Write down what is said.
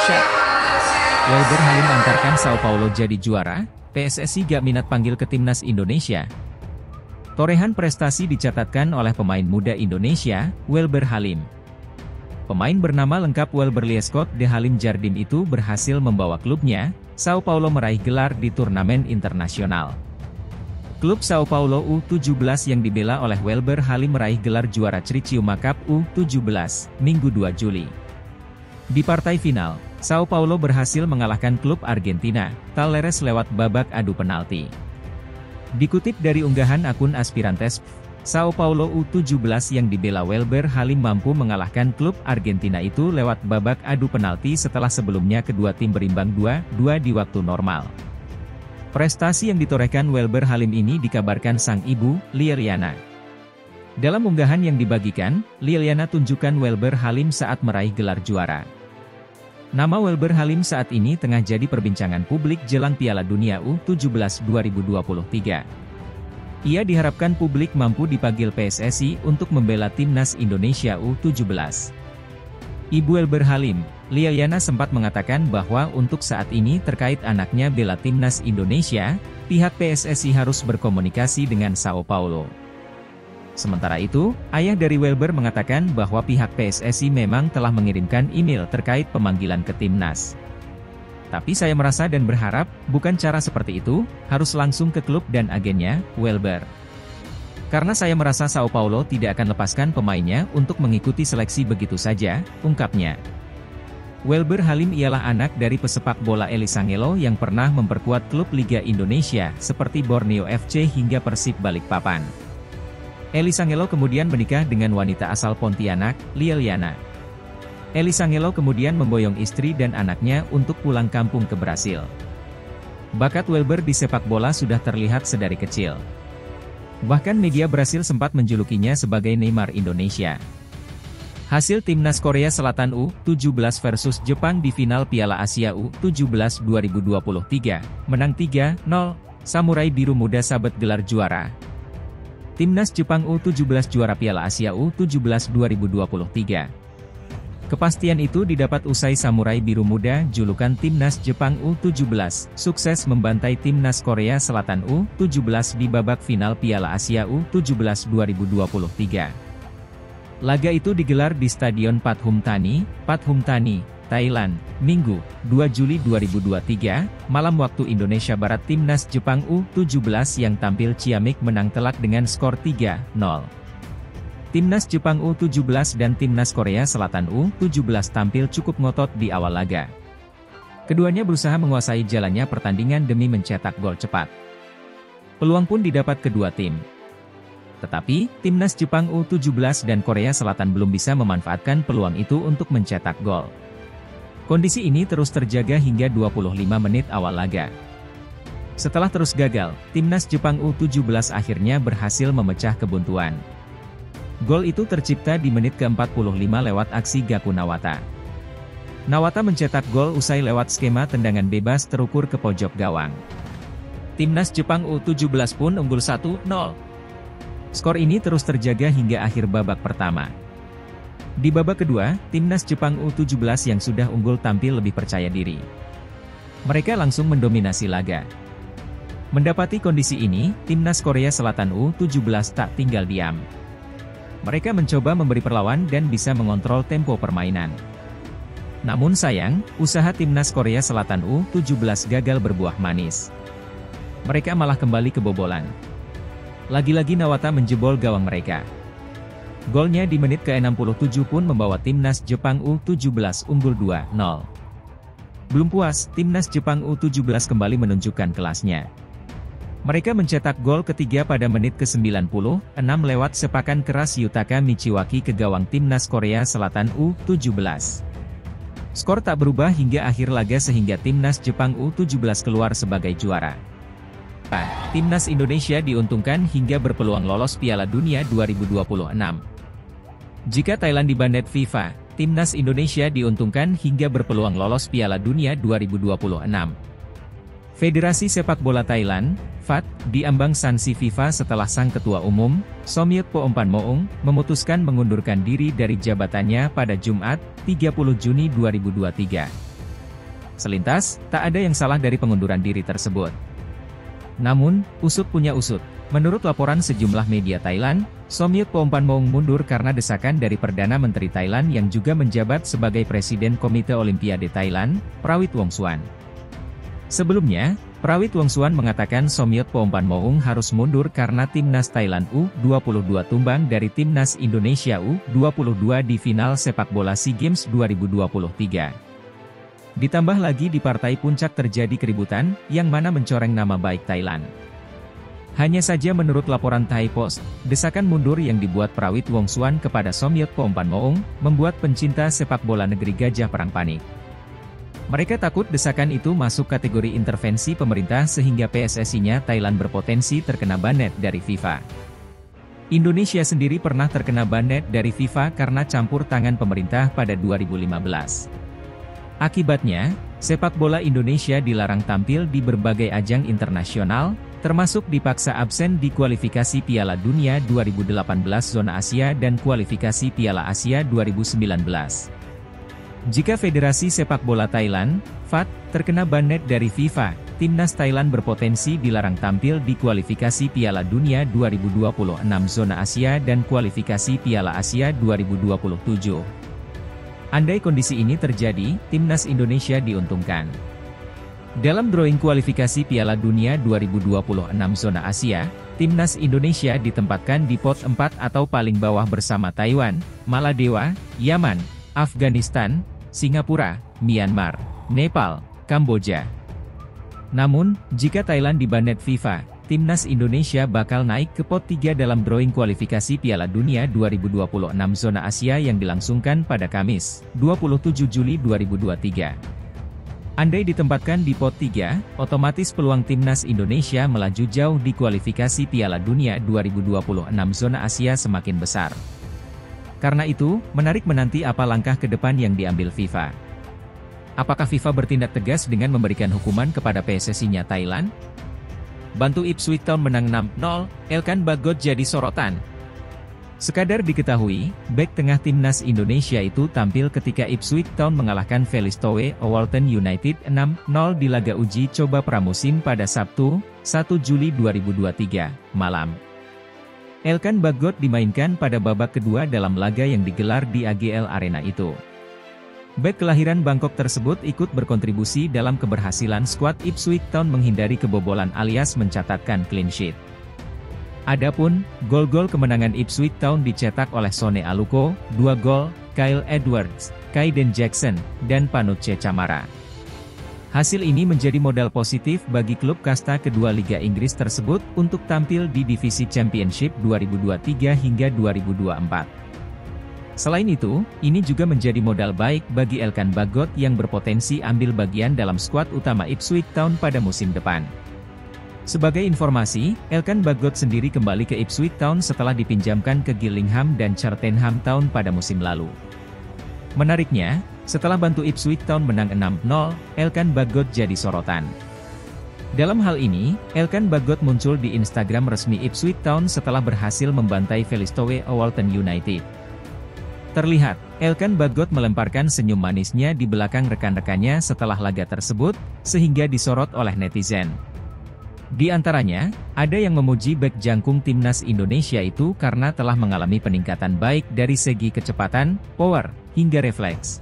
Dahsyat. Welber Halim antarkan Sao Paulo jadi juara, PSSI gak minat panggil ke timnas Indonesia. Torehan prestasi dicatatkan oleh pemain muda Indonesia, Welber Halim. Pemain bernama lengkap Welber Liescott de Halim Jardim itu berhasil membawa klubnya, Sao Paulo meraih gelar di turnamen internasional. Klub Sao Paulo U17 yang dibela oleh Welber Halim meraih gelar juara Criciúma Cup U17, Minggu 2 Juli. Di partai final, Sao Paulo berhasil mengalahkan klub Argentina, Talleres lewat babak adu penalti. Dikutip dari unggahan akun Aspirantes, Sao Paulo U17 yang dibela Welber Halim mampu mengalahkan klub Argentina itu lewat babak adu penalti setelah sebelumnya kedua tim berimbang 2-2 di waktu normal. Prestasi yang ditorehkan Welber Halim ini dikabarkan sang ibu, Liliana. Dalam unggahan yang dibagikan, Liliana tunjukkan Welber Halim saat meraih gelar juara. Nama Welber Halim saat ini tengah jadi perbincangan publik jelang Piala Dunia U17 2023. Ia diharapkan publik mampu dipanggil PSSI untuk membela timnas Indonesia U17. Ibu Welber Halim, Liliana sempat mengatakan bahwa untuk saat ini terkait anaknya bela timnas Indonesia, pihak PSSI harus berkomunikasi dengan Sao Paulo. Sementara itu, ayah dari Welber mengatakan bahwa pihak PSSI memang telah mengirimkan email terkait pemanggilan ke timnas. Tapi saya merasa dan berharap, bukan cara seperti itu, harus langsung ke klub dan agennya, Welber. Karena saya merasa Sao Paulo tidak akan lepaskan pemainnya untuk mengikuti seleksi begitu saja, ungkapnya. Welber Halim ialah anak dari pesepak bola Elis Angelo yang pernah memperkuat klub Liga Indonesia seperti Borneo FC hingga Persib Balikpapan. Elis Angelo kemudian menikah dengan wanita asal Pontianak, Liliana. Elis Angelo kemudian memboyong istri dan anaknya untuk pulang kampung ke Brasil. Bakat Welber di sepak bola sudah terlihat sedari kecil. Bahkan media Brasil sempat menjulukinya sebagai Neymar Indonesia. Hasil timnas Korea Selatan U17 versus Jepang di final Piala Asia U17 2023, menang 3-0, Samurai Biru Muda sabet gelar juara. Timnas Jepang U17 juara Piala Asia U17 2023. Kepastian itu didapat usai Samurai Biru Muda julukan Timnas Jepang U17, sukses membantai Timnas Korea Selatan U17 di babak final Piala Asia U17 2023. Laga itu digelar di Stadion Pathum Thani, Thailand, Minggu, 2 Juli 2023, malam waktu Indonesia Barat. Timnas Jepang U17 yang tampil ciamik menang telak dengan skor 3-0. Timnas Jepang U17 dan Timnas Korea Selatan U17 tampil cukup ngotot di awal laga. Keduanya berusaha menguasai jalannya pertandingan demi mencetak gol cepat. Peluang pun didapat kedua tim. Tetapi, Timnas Jepang U17 dan Korea Selatan belum bisa memanfaatkan peluang itu untuk mencetak gol. Kondisi ini terus terjaga hingga 25 menit awal laga. Setelah terus gagal, Timnas Jepang U17 akhirnya berhasil memecah kebuntuan. Gol itu tercipta di menit ke-45 lewat aksi Gaku Nawata. Nawata mencetak gol usai lewat skema tendangan bebas terukur ke pojok gawang. Timnas Jepang U17 pun unggul 1-0. Skor ini terus terjaga hingga akhir babak pertama. Di babak kedua, Timnas Jepang U17 yang sudah unggul tampil lebih percaya diri. Mereka langsung mendominasi laga. Mendapati kondisi ini, Timnas Korea Selatan U17 tak tinggal diam. Mereka mencoba memberi perlawan dan bisa mengontrol tempo permainan. Namun sayang, usaha Timnas Korea Selatan U17 gagal berbuah manis. Mereka malah kembali kebobolan. Lagi-lagi Nawata menjebol gawang mereka. Golnya di menit ke-67 pun membawa Timnas Jepang U17 unggul 2-0. Belum puas, Timnas Jepang U17 kembali menunjukkan kelasnya. Mereka mencetak gol ketiga pada menit ke-96 lewat sepakan keras Yutaka Michiwaki ke gawang Timnas Korea Selatan U17. Skor tak berubah hingga akhir laga sehingga Timnas Jepang U17 keluar sebagai juara. Timnas Indonesia diuntungkan hingga berpeluang lolos Piala Dunia 2026. Jika Thailand dibanet FIFA, Timnas Indonesia diuntungkan hingga berpeluang lolos Piala Dunia 2026. Federasi Sepak Bola Thailand, FAT, diambang sanksi FIFA setelah sang Ketua Umum, Somyut Poompanmoong, memutuskan mengundurkan diri dari jabatannya pada Jumat, 30 Juni 2023. Selintas, tak ada yang salah dari pengunduran diri tersebut. Namun, usut punya usut. Menurut laporan sejumlah media Thailand, Somyut Phompanmong mundur karena desakan dari Perdana Menteri Thailand yang juga menjabat sebagai Presiden Komite Olimpiade Thailand, Prawit Wongsuwan. Sebelumnya, Prawit Wongsuwan mengatakan Somyut Phompanmong harus mundur karena Timnas Thailand U22 tumbang dari Timnas Indonesia U22 di final sepak bola SEA Games 2023. Ditambah lagi di partai puncak terjadi keributan, yang mana mencoreng nama baik Thailand. Hanya saja menurut laporan Thai Post, desakan mundur yang dibuat Prawit Wongsuwan kepada Somyut Phompanmong, membuat pencinta sepak bola negeri Gajah Perang panik. Mereka takut desakan itu masuk kategori intervensi pemerintah sehingga PSSI-nya Thailand berpotensi terkena banet dari FIFA. Indonesia sendiri pernah terkena banet dari FIFA karena campur tangan pemerintah pada 2015. Akibatnya, sepak bola Indonesia dilarang tampil di berbagai ajang internasional, termasuk dipaksa absen di kualifikasi Piala Dunia 2018 zona Asia dan kualifikasi Piala Asia 2019. Jika Federasi Sepak Bola Thailand, FAT, terkena banet dari FIFA, Timnas Thailand berpotensi dilarang tampil di kualifikasi Piala Dunia 2026 zona Asia dan kualifikasi Piala Asia 2027. Andai kondisi ini terjadi, Timnas Indonesia diuntungkan. Dalam drawing kualifikasi Piala Dunia 2026 zona Asia, Timnas Indonesia ditempatkan di pot 4 atau paling bawah bersama Taiwan, Maladewa, Yaman, Afghanistan, Singapura, Myanmar, Nepal, Kamboja. Namun, jika Thailand dibanet FIFA, Timnas Indonesia bakal naik ke pot 3 dalam drawing kualifikasi Piala Dunia 2026 zona Asia yang dilangsungkan pada Kamis, 27 Juli 2023. Andai ditempatkan di pot 3, otomatis peluang Timnas Indonesia melaju jauh di kualifikasi Piala Dunia 2026 zona Asia semakin besar. Karena itu, menarik menanti apa langkah ke depan yang diambil FIFA. Apakah FIFA bertindak tegas dengan memberikan hukuman kepada PSSI-nya Thailand? Bantu Ipswich Town menang 6-0, Elkan Bagot jadi sorotan. Sekadar diketahui, bek tengah Timnas Indonesia itu tampil ketika Ipswich Town mengalahkan Felixstowe Walton United 6-0 di laga uji coba pramusim pada Sabtu, 1 Juli 2023, malam. Elkan Bagot dimainkan pada babak kedua dalam laga yang digelar di AGL Arena itu. Bek kelahiran Bangkok tersebut ikut berkontribusi dalam keberhasilan skuad Ipswich Town menghindari kebobolan alias mencatatkan clean sheet. Adapun, gol-gol kemenangan Ipswich Town dicetak oleh Sone Aluko, 2 gol, Kyle Edwards, Kaiden Jackson, dan Panucci Camara. Hasil ini menjadi modal positif bagi klub kasta kedua Liga Inggris tersebut untuk tampil di divisi Championship 2023 hingga 2024. Selain itu, ini juga menjadi modal baik bagi Elkan Bagot yang berpotensi ambil bagian dalam skuad utama Ipswich Town pada musim depan. Sebagai informasi, Elkan Bagot sendiri kembali ke Ipswich Town setelah dipinjamkan ke Gillingham dan Cheltenham Town pada musim lalu. Menariknya, setelah bantu Ipswich Town menang 6-0, Elkan Bagot jadi sorotan. Dalam hal ini, Elkan Bagot muncul di Instagram resmi Ipswich Town setelah berhasil membantai Felixstowe Walton United. Terlihat, Elkan Bagot melemparkan senyum manisnya di belakang rekan-rekannya setelah laga tersebut, sehingga disorot oleh netizen. Di antaranya, ada yang memuji bek jangkung Timnas Indonesia itu karena telah mengalami peningkatan baik dari segi kecepatan, power, hingga refleks.